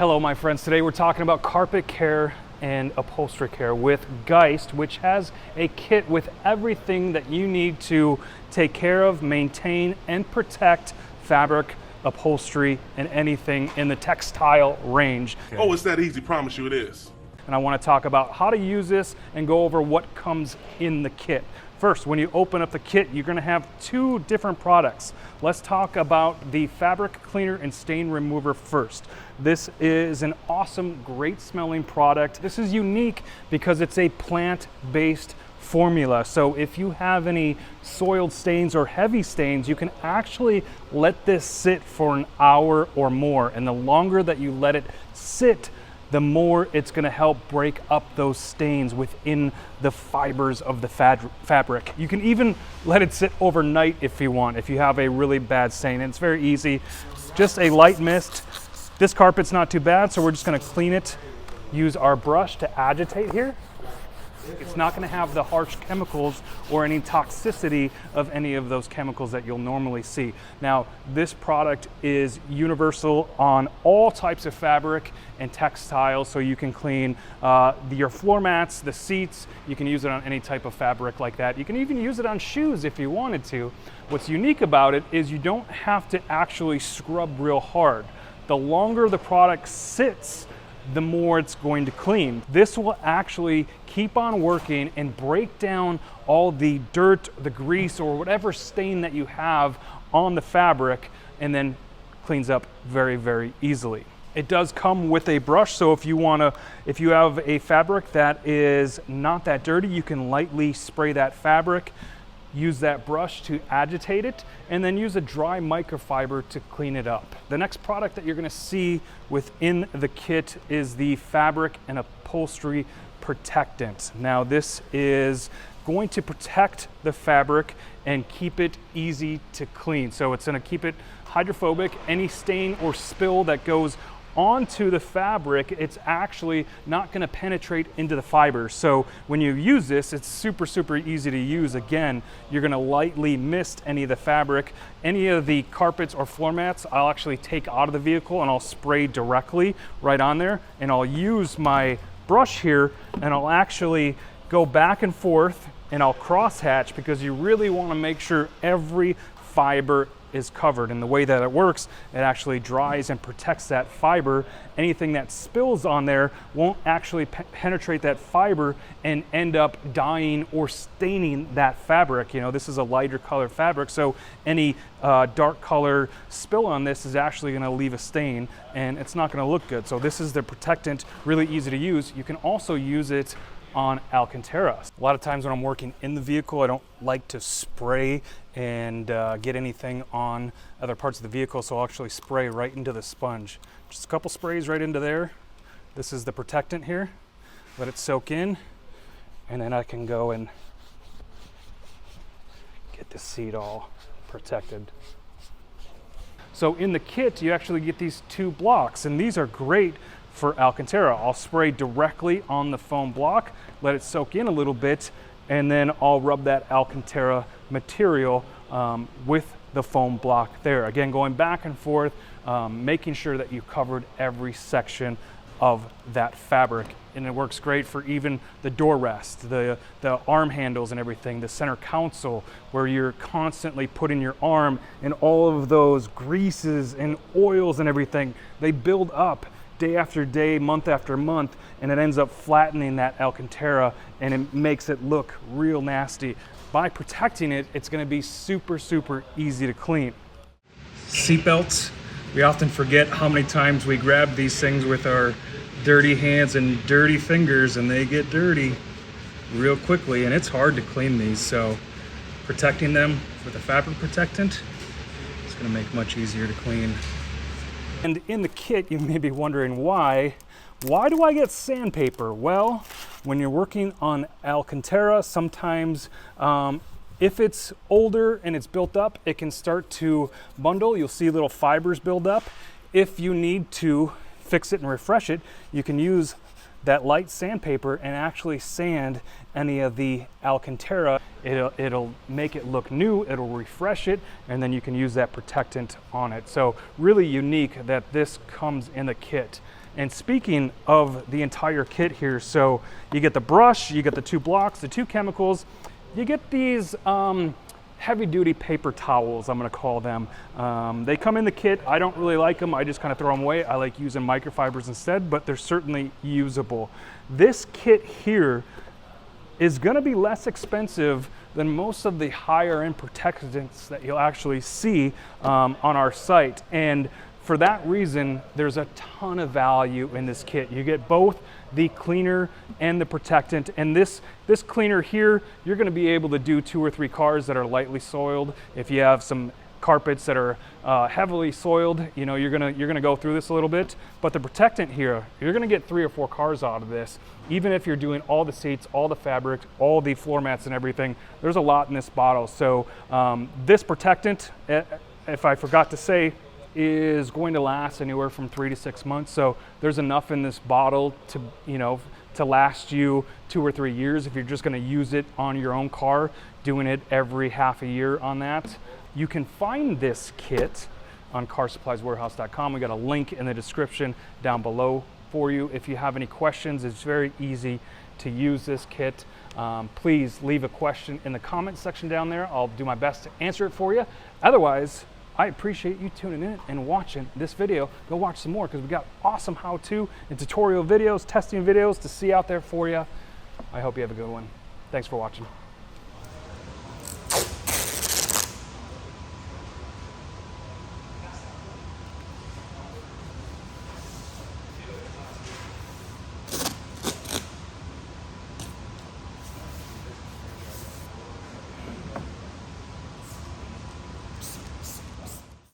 Hello my friends, today we're talking about carpet care and upholstery care with Geist, which has a kit with everything that you need to take care of, maintain, and protect fabric, upholstery, and anything in the textile range. Oh, it's that easy, promise you it is. And I want to talk about how to use this and go over what comes in the kit. First, when you open up the kit, you're going to have two different products. Let's talk about the fabric cleaner and stain remover first. This is an awesome, great smelling product. This is unique because it's a plant-based formula. So if you have any soiled stains or heavy stains, you can actually let this sit for an hour or more. And the longer that you let it sit, the more it's going to help break up those stains within the fibers of the fabric. You can even let it sit overnight if you want, if you have a really bad stain. And it's very easy, just a light mist. This carpet's not too bad, so we're just going to clean it. Use our brush to agitate here. It's not going to have the harsh chemicals or any toxicity of any of those chemicals that you'll normally see. Now, this product is universal on all types of fabric and textiles, so you can clean your floor mats, the seats. You can use it on any type of fabric like that. You can even use it on shoes if you wanted to. What's unique about it is you don't have to actually scrub real hard. The longer the product sits, the more it's going to clean. This will actually keep on working and break down all the dirt, the grease, or whatever stain that you have on the fabric, and then cleans up very, very easily. It does come with a brush, so if you have a fabric that is not that dirty, you can lightly spray that fabric, use that brush to agitate it, and then use a dry microfiber to clean it up. The next product that you're going to see within the kit is the fabric and upholstery protectant. Now this is going to protect the fabric and keep it easy to clean. So it's going to keep it hydrophobic. Any stain or spill that goes onto the fabric, it's actually not going to penetrate into the fibers. So when you use this, it's super, super easy to use. Again, you're going to lightly mist any of the fabric. Any of the carpets or floor mats, I'll actually take out of the vehicle and I'll spray directly right on there. And I'll use my brush here and I'll actually go back and forth and I'll crosshatch, because you really want to make sure every fiber is covered. And the way that it works, it actually dries and protects that fiber. Anything that spills on there won't actually penetrate that fiber and end up dyeing or staining that fabric. You know, this is a lighter color fabric, so any dark color spill on this is actually going to leave a stain and it's not going to look good. So this is the protectant, really easy to use. You can also use it on Alcantara. A lot of times when I'm working in the vehicle, I don't like to spray and get anything on other parts of the vehicle, so I'll actually spray right into the sponge. Just a couple sprays right into there. This is the protectant here. Let it soak in, and then I can go and get the seat all protected. So in the kit, you actually get these two blocks, and these are great for Alcantara. I'll spray directly on the foam block, let it soak in a little bit, and then I'll rub that Alcantara material with the foam block there. Again, going back and forth, making sure that you covered every section of that fabric. And it works great for even the door rest, the arm handles and everything, the center console, where you're constantly putting your arm, and all of those greases and oils and everything, they build up day after day, month after month, and it ends up flattening that Alcantara and it makes it look real nasty. By protecting it, it's going to be super, super easy to clean. Seatbelts. We often forget how many times we grab these things with our dirty hands and dirty fingers, and they get dirty real quickly, and it's hard to clean these. So protecting them with a fabric protectant is going to make it much easier to clean. And in the kit, you may be wondering why do I get sandpaper? Well, when you're working on Alcantara, sometimes if it's older and it's built up, it can start to bundle. You'll see little fibers build up. If you need to fix it and refresh it, you can use that light sandpaper and actually sand any of the Alcantara. It'll make it look new, it'll refresh it, and then you can use that protectant on it. So really unique that this comes in the kit. And speaking of the entire kit here, so you get the brush, you get the 2 blocks, the 2 chemicals, you get these heavy duty paper towels, I'm gonna call them. They come in the kit. I don't really like them. I just kind of throw them away. I like using microfibers instead, but they're certainly usable. This kit here is gonna be less expensive than most of the higher end protectants that you'll actually see on our site. And for that reason, there's a ton of value in this kit. You get both the cleaner and the protectant. And this cleaner here, you're gonna be able to do 2 or 3 cars that are lightly soiled. If you have some carpets that are heavily soiled, you know, you're gonna go through this a little bit. But the protectant here, you're gonna get 3 or 4 cars out of this. Even if you're doing all the seats, all the fabric, all the floor mats and everything, there's a lot in this bottle. So this protectant, if I forgot to say, is going to last anywhere from 3 to 6 months. So there's enough in this bottle to, you know, to last you 2 or 3 years if you're just gonna use it on your own car, doing it every half a year on that. You can find this kit on carsupplieswarehouse.com. We got a link in the description down below for you. If you have any questions, it's very easy to use this kit. Please leave a question in the comment section down there. I'll do my best to answer it for you. Otherwise, I appreciate you tuning in and watching this video. Go watch some more because we got awesome how-to and tutorial videos, testing videos to see out there for you. I hope you have a good one. Thanks for watching.